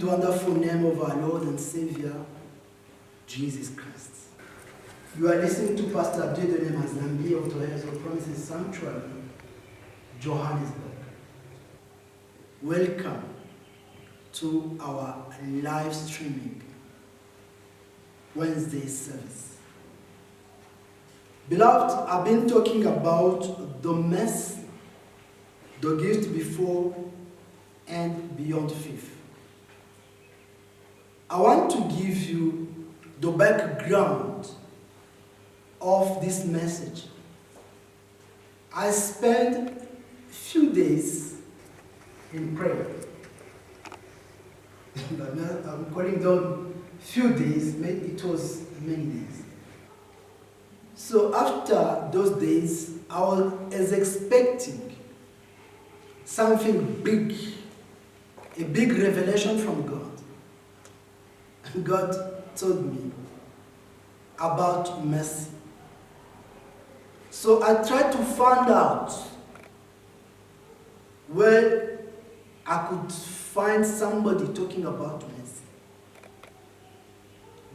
and wonderful name of our Lord and Savior, Jesus Christ. You are listening to Pastor Abdul Mazambi of the Heirs of Promises Sanctuary, Johannesburg. Welcome to our live streaming Wednesday service. Beloved, I've been talking about the mercy, the gift before and beyond faith. I want to give you the background of this message. I spent a few days in prayer. I'm calling them few days, maybe it was many days. So after those days, I was expecting something big, a big revelation from God. And God told me about mercy. So I tried to find out where I could find somebody talking about mercy.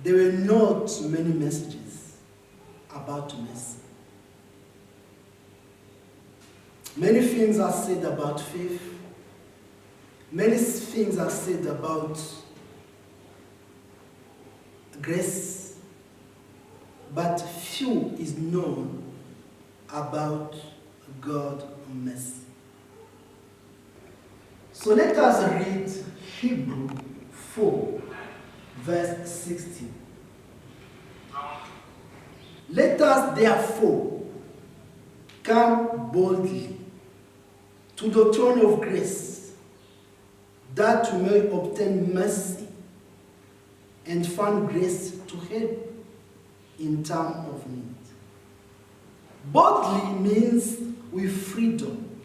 There were not many messages about mercy. Many things are said about faith. Many things are said about grace. But few is known about God's mercy. So let us read Hebrew 4, verse 16. Let us therefore come boldly to the throne of grace, that we may obtain mercy and find grace to help in time of need. Boldly means with freedom,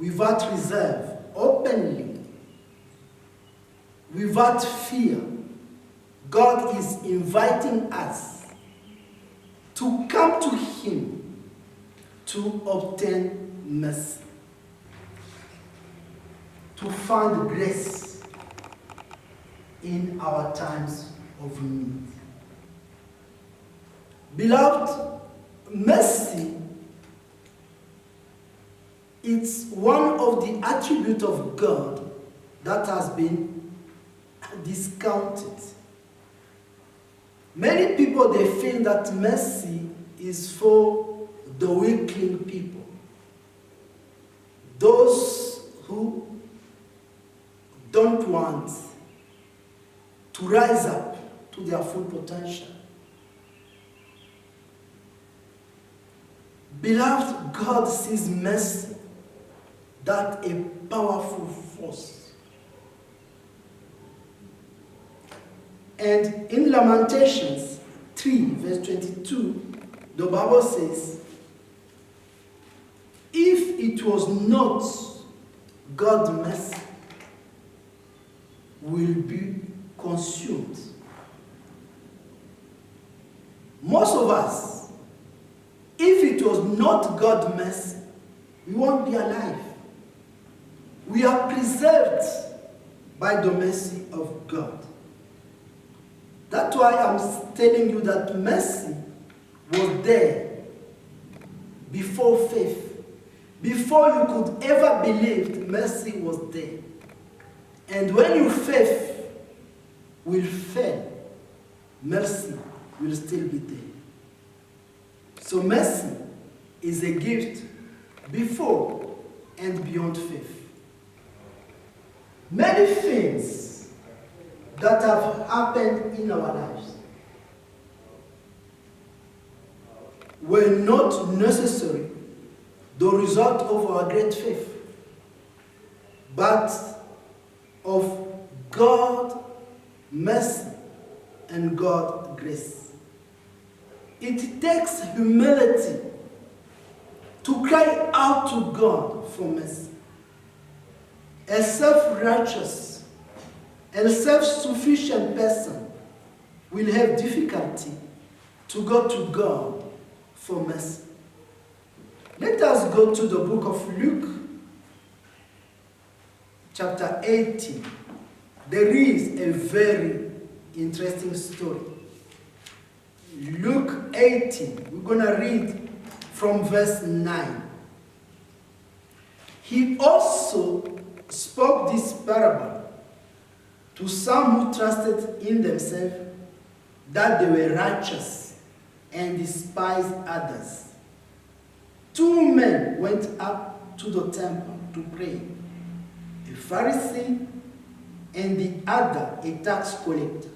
without reserve, openly, without fear. God is inviting us to come to Him to obtain mercy, to find grace in our times of need. Beloved, mercy, it's one of the attributes of God that has been discounted. Many people, they feel that mercy is for the weakling people, those who don't want to rise up to their full potential. Beloved, God sees mercy that a powerful force. And in Lamentations 3, verse 22, the Bible says, if it was not God's mercy, will be consumed. Most of us, if it was not God's mercy, we won't be alive. We are preserved by the mercy of God. That's why I'm telling you that mercy was there before faith. Before you could ever believe, mercy was there. And when your faith will fail, mercy will still be there. So mercy is a gift before and beyond faith. Many things that have happened in our lives were not necessarily the result of our great faith, but of God's mercy and God's grace. It takes humility to cry out to God for mercy. A self-righteous and self-sufficient person will have difficulty to go to God for mercy. Let us go to the book of Luke, chapter 18, there is a very interesting story. Luke 18, we're going to read from verse 9. He also spoke this parable to some who trusted in themselves that they were righteous and despised others. Two men went up to the temple to pray, a Pharisee and the other a tax collector.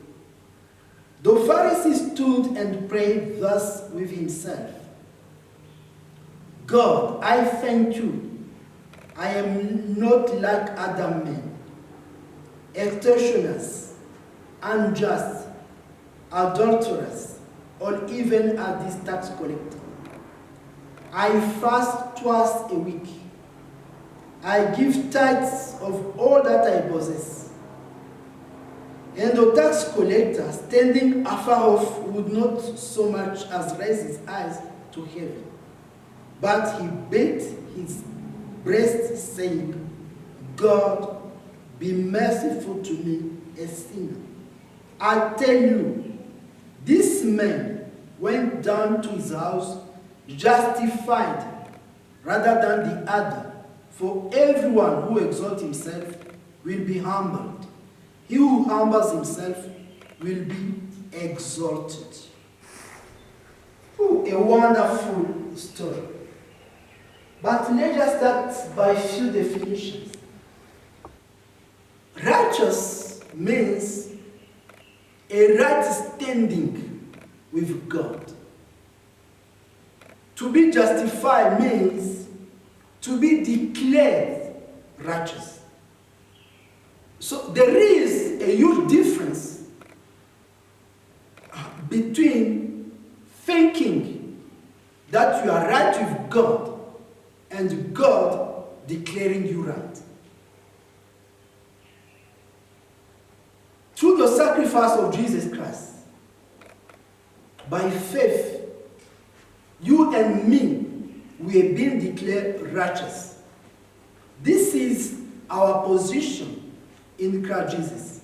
The Pharisee stood and prayed thus with himself: God, I thank you. I am not like other men, extortioners, unjust, adulterers, or even as this tax collector. I fast twice a week. I give tithes of all that I possess. And the tax collector, standing afar off, would not so much as raise his eyes to heaven, but he beat his breast, saying, God, be merciful to me, a sinner. I tell you, this man went down to his house justified rather than the other. For everyone who exalts himself will be humbled. He who humbles himself will be exalted. Ooh, a wonderful story. But let us start by a few definitions. Righteous means a right standing with God. To be justified means to be declared righteous. So there is a huge difference between thinking that you are right with God and God declaring you right. Through the sacrifice of Jesus Christ, by faith, you and me, we have been declared righteous. This is our position in Christ Jesus.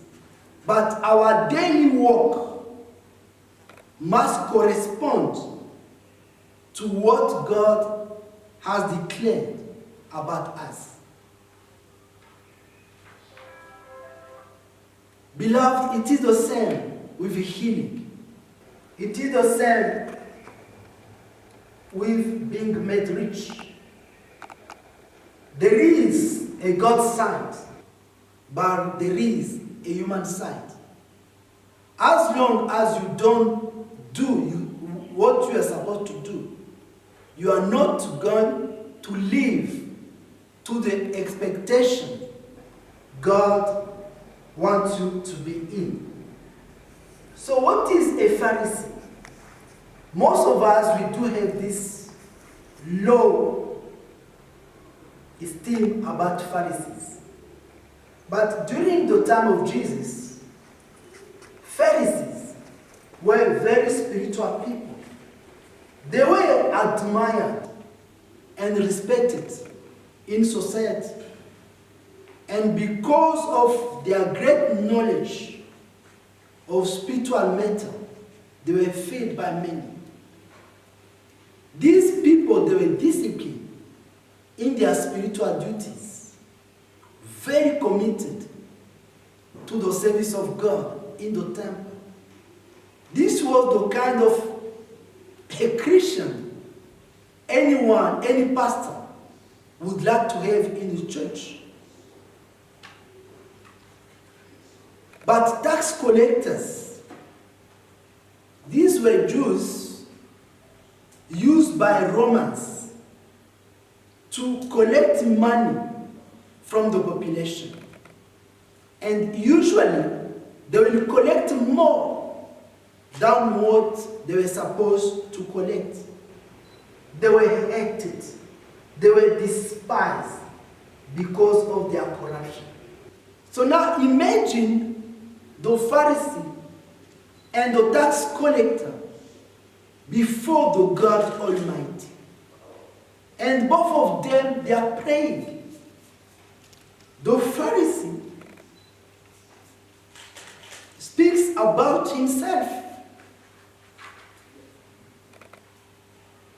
But our daily walk must correspond to what God has declared about us. Beloved, it is the same with healing. It is the same with being made rich. There is a God side, but there is a human side. As long as you don't do what you are supposed to do, you are not going to live to the expectation God wants you to be in. So what is a Pharisee? Most of us, we do have this low esteem about Pharisees. But during the time of Jesus, Pharisees were very spiritual people. They were admired and respected in society. And because of their great knowledge of spiritual matter, they were feared by many. These people, they were disciplined in their spiritual duties, very committed to the service of God in the temple. This was the kind of a Christian anyone, any pastor would like to have in his church. But tax collectors, these were Jews used by Romans to collect money from the population. And usually, they will collect more than what they were supposed to collect. They were hated. They were despised because of their corruption. So now imagine the Pharisee and the tax collector before the God Almighty. And both of them, they are praying. The Pharisee speaks about himself.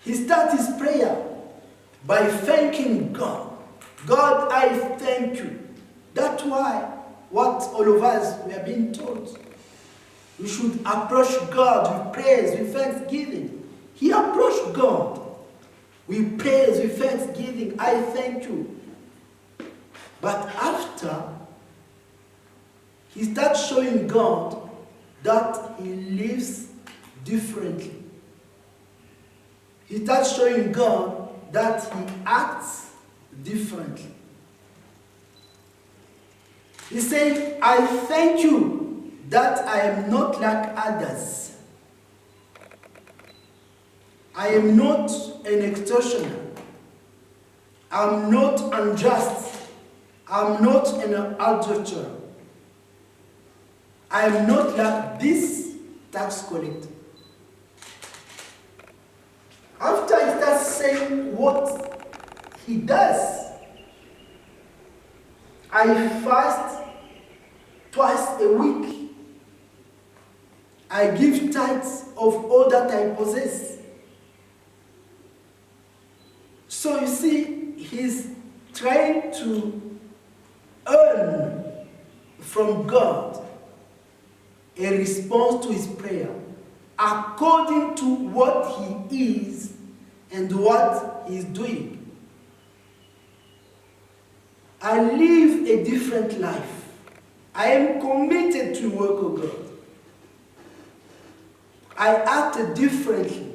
He starts his prayer by thanking God. God, I thank you. That's why what all of us we are being told. We should approach God with praise, with thanksgiving. He approached God with praise, with thanksgiving. I thank you. But after, he starts showing God that he lives differently. He starts showing God that he acts differently. He said, I thank you that I am not like others. I am not an extortioner. I'm not unjust. I'm not an adulterer. I am not like this tax collector. After he starts saying what he does, I fast twice a week. I give tithes of all that I possess. So you see, he's trying to earn from God a response to his prayer according to what he is and what he is doing. I live a different life. I am committed to the work of God. I act differently.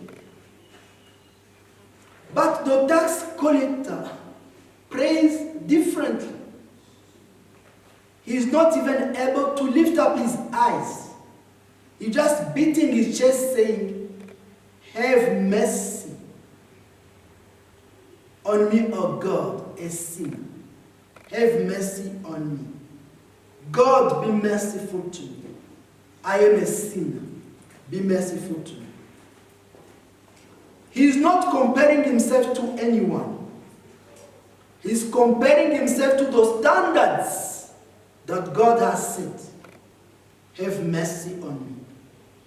But the tax collector prays differently. He is not even able to lift up his eyes. He's just beating his chest saying, have mercy on me, O God, a sinner. Have mercy on me. God, be merciful to me. I am a sinner. Be merciful to me. He is not comparing himself to anyone. He is comparing himself to the standards that God has set. Have mercy on me.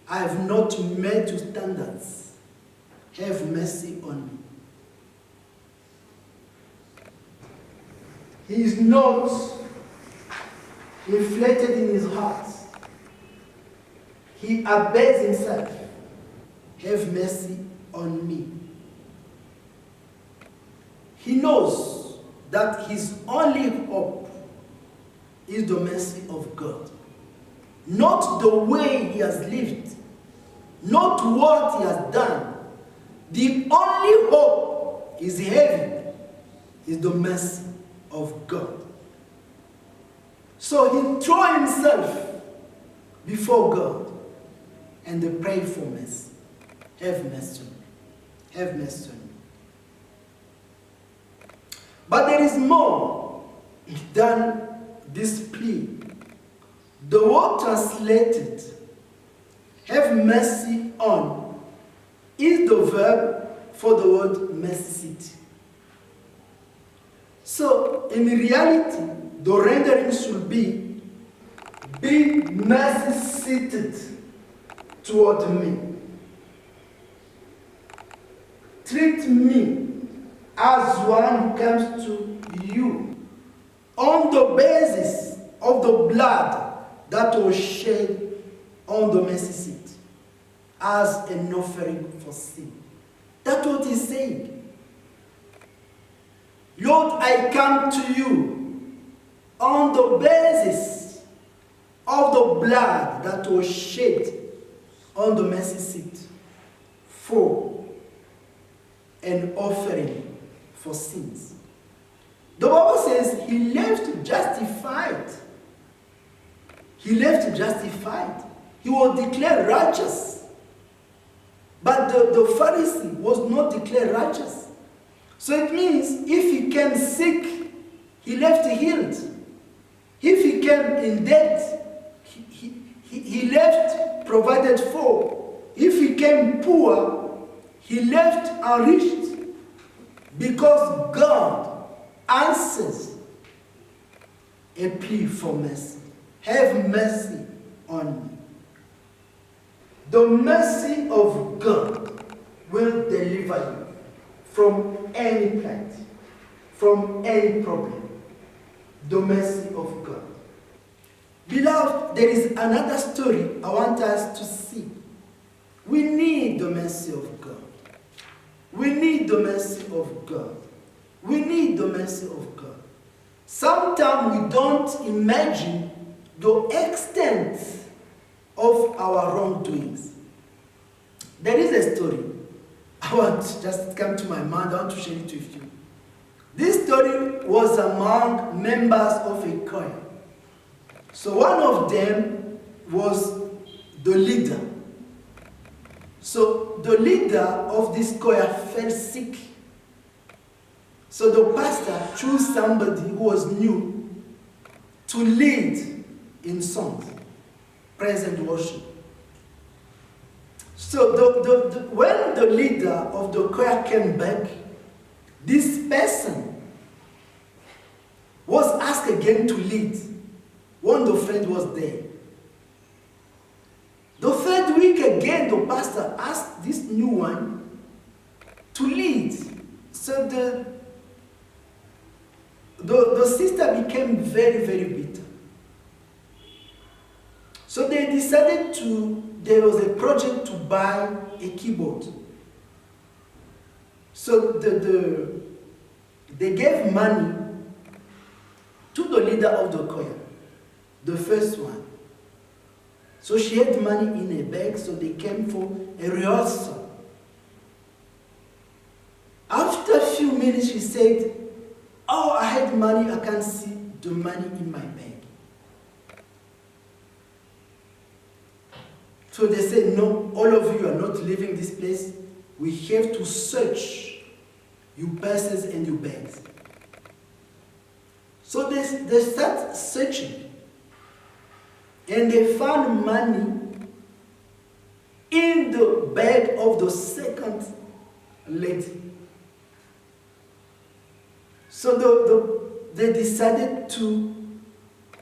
I have not met to standards. Have mercy on me. He is not inflated in his heart. He obeys himself. Have mercy on me. He knows that his only hope is the mercy of God. Not the way he has lived. Not what he has done. The only hope is heaven, is the mercy of God. So he threw himself before God and prayed for mercy. Have mercy on me. Have mercy on me. But there is more than this plea. The word translated, have mercy on, is the verb for the word mercy. So, in reality, the rendering should be mercy-seated toward me. Treat me as one who comes to you on the basis of the blood that was shed on the mercy seat as an offering for sin. That's what he's saying. Lord, I come to you on the basis of the blood that was shed on the mercy seat for an offering for sins. The Bible says he left justified. He left justified. He was declared righteous. But the Pharisee was not declared righteous. So it means if he came sick, he left healed. If he came in debt, he left provided for. If he came poor, he left enriched. Because God answers a plea for mercy. Have mercy on me. The mercy of God will deliver you from any plight, from any problem. The mercy of God. Beloved, there is another story I want us to see. We need the mercy of God. We need the mercy of God. We need the mercy of God. Sometimes we don't imagine the extent of our wrongdoings. There is a story. I want just come to my mind. I want to share it with you. This story was among members of a choir. So one of them was the leader. So the leader of this choir fell sick. So the pastor chose somebody who was new to lead in songs, praise and worship. So when the leader of the choir came back, this person was asked again to lead when the friend was there. The third week again, the pastor asked this new one to lead. So the sister became very, very bitter. So they decided there was a project to buy a keyboard. So they gave money to the leader of the choir, the first one. So she had money in a bag, so they came for a rehearsal. After a few minutes, she said, "Oh, I had money, I can't see the money in my bag." So they said, "No, all of you are not leaving this place. We have to search your purses and your bags." So they start searching. And they found money in the bag of the second lady. So they decided to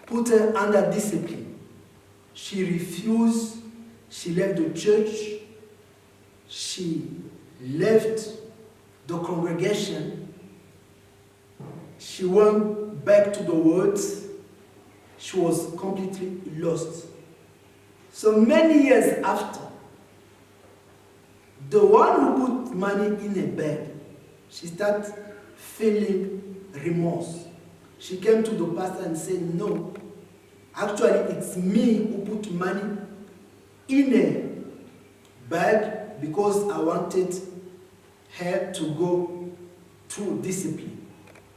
put her under discipline. She refused. She left the church. She left the congregation. She went back to the woods. She was completely lost. So many years after, the one who put money in a bag, she started feeling remorse. She came to the pastor and said, "No, actually it's me who put money in a bag because I wanted her to go through discipline.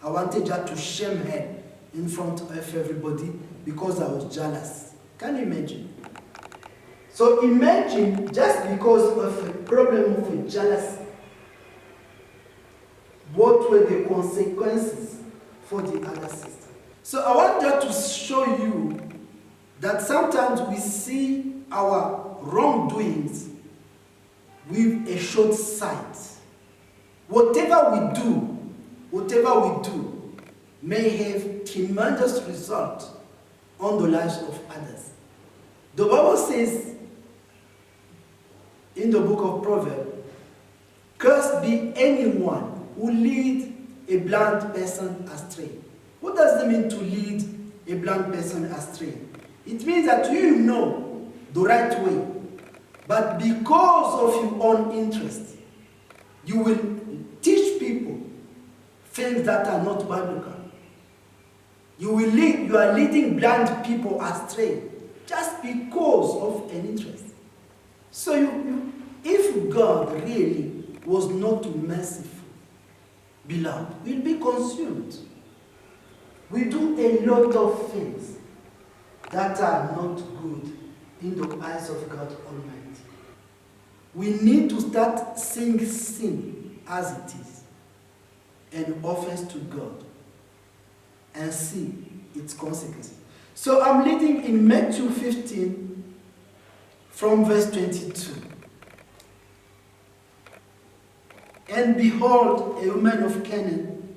I wanted her to shame her in front of everybody because I was jealous." Can you imagine? So imagine, just because of a problem of a jealousy, what were the consequences for the other sister? So I want that to show you that sometimes we see our wrongdoings with a short sight. Whatever we do may have tremendous result on the lives of others. The Bible says in the book of Proverbs, "Cursed be anyone who leads a blind person astray." What does it mean to lead a blind person astray? It means that you know the right way, but because of your own interest, you will teach people things that are not biblical. You are leading blind people astray just because of an interest. So if God really was not merciful, beloved, we'll be consumed. We do a lot of things that are not good in the eyes of God Almighty. We need to start seeing sin as it is, an offense to God, and see its consequences. So I'm reading in Matthew 15 from verse 22. "And behold, a woman of Canaan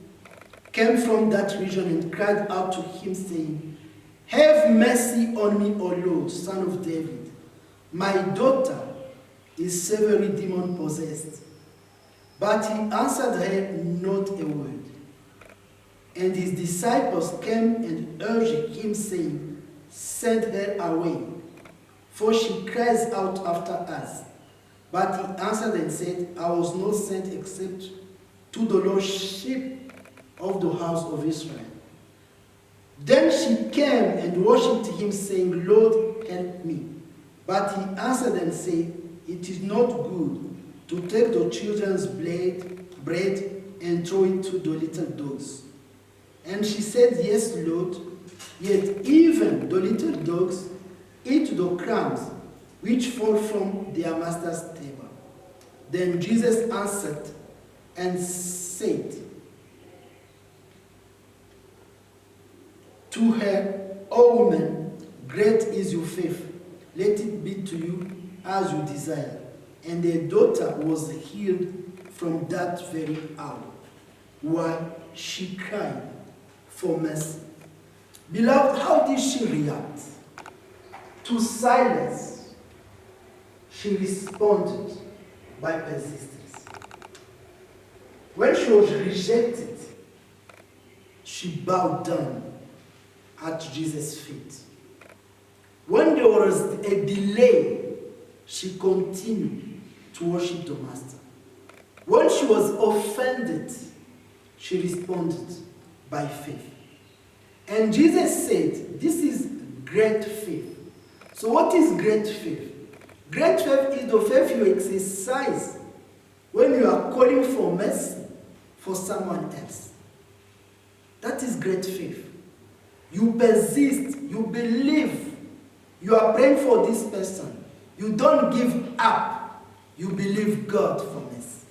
came from that region and cried out to him, saying, 'Have mercy on me, O Lord, son of David. My daughter is severely demon-possessed. But he answered her not a word. And his disciples came and urged him, saying, Send her away, for she cries out after us. But he answered and said, I was not sent except to the lost sheep of the house of Israel. Then she came and worshipped him, saying, Lord, help me. But he answered and said, It is not good to take the children's bread and throw it to the little dogs. And she said, Yes, Lord, yet even the little dogs eat the crumbs which fall from their master's table. Then Jesus answered and said to her, O woman, great is your faith. Let it be to you as you desire. And their daughter was healed from that very hour, while she cried for mercy. Beloved, how did she react? To silence, she responded by persistence. When she was rejected, she bowed down at Jesus' feet. When there was a delay, she continued to worship the Master. When she was offended, she responded by faith. And Jesus said, this is great faith. So what is great faith? Great faith is the faith you exercise when you are calling for mercy for someone else. That is great faith. You persist, you believe, you are praying for this person. You don't give up, you believe God for mercy.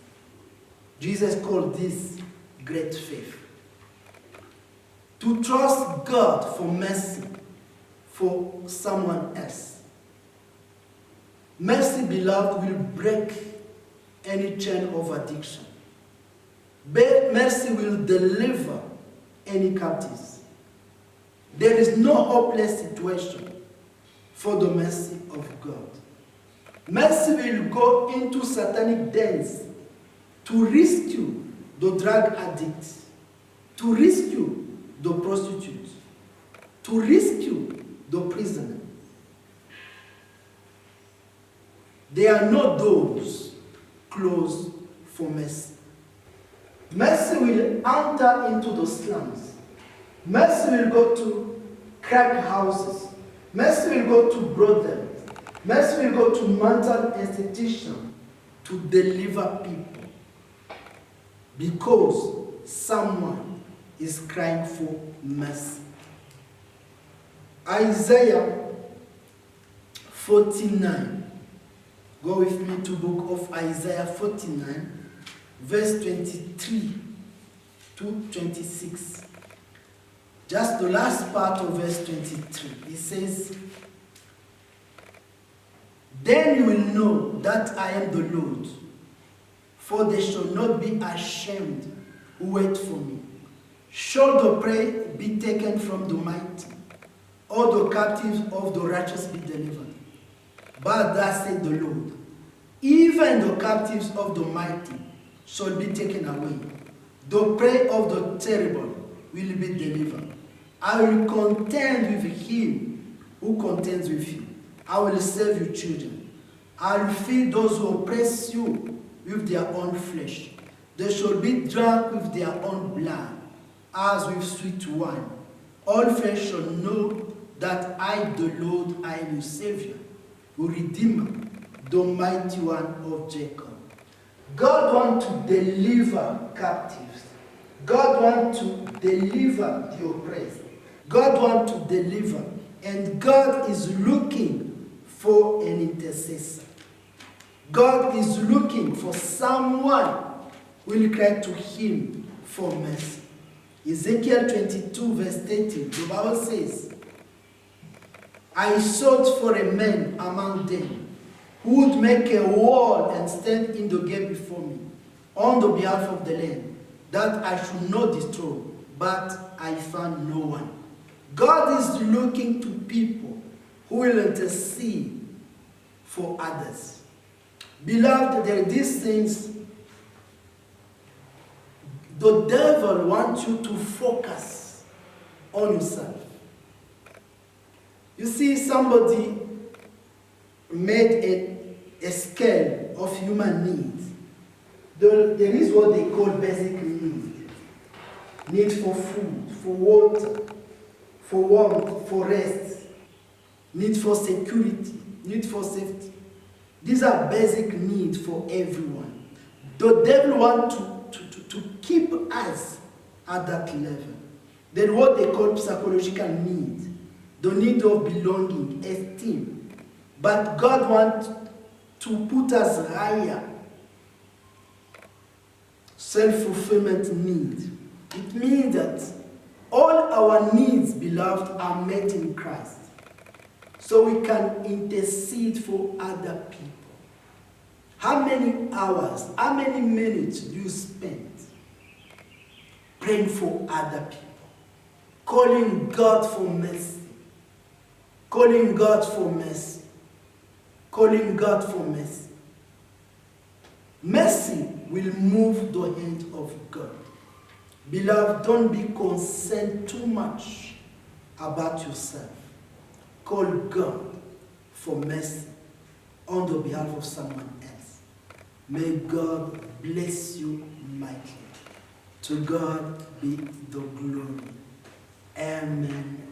Jesus called this great faith. To trust God for mercy for someone else. Mercy, beloved, will break any chain of addiction. Mercy will deliver any captives. There is no hopeless situation for the mercy of God. Mercy will go into satanic dens to rescue the drug addict, to rescue the prostitute, to rescue the prisoner. There are no doors closed for mercy. Mercy will enter into the slums. Mercy will go to crack houses. Mercy will go to brothels. Mercy will go to mental institutions to deliver people. Because someone is crying for mercy. Isaiah 49. Go with me to book of Isaiah 49, verse 23 to 26. Just the last part of verse 23. It says, Then you will know that I am the Lord, for they shall not be ashamed who wait for me. Shall the prey be taken from the mighty, or the captives of the righteous be delivered? But thus said the Lord, even the captives of the mighty shall be taken away. The prey of the terrible will be delivered. I will contend with him who contends with you. I will save you, children. I will feed those who oppress you with their own flesh. They shall be drunk with their own blood, as with sweet wine. All flesh shall know that I, the Lord, I am your Savior, your Redeemer, the mighty one of Jacob. God wants to deliver captives. God wants to deliver the oppressed. God wants to deliver. And God is looking for an intercessor. God is looking for someone who will cry to him for mercy. Ezekiel 22 verse 18, the Bible says, I sought for a man among them who would make a wall and stand in the gate before me on the behalf of the land, that I should not destroy, but I found no one. God is looking to people who will intercede for others. Beloved, there are these things. The devil wants you to focus on yourself. You see, somebody made a scale of human needs. There is what they call basic needs. Need for food, for water, for warmth, for rest. Need for security, need for safety. These are basic needs for everyone. The devil wants to keep us at that level. Then what they call psychological needs. The need of belonging, esteem. But God wants to put us higher. Self-fulfillment need. It means that all our needs, beloved, are met in Christ. So we can intercede for other people. How many hours, how many minutes do you spend praying for other people? Calling God for mercy. Calling God for mercy. Calling God for mercy. Mercy will move the hand of God. Beloved, don't be concerned too much about yourself. Call God for mercy on the behalf of someone else. May God bless you mightily. To God be the glory. Amen.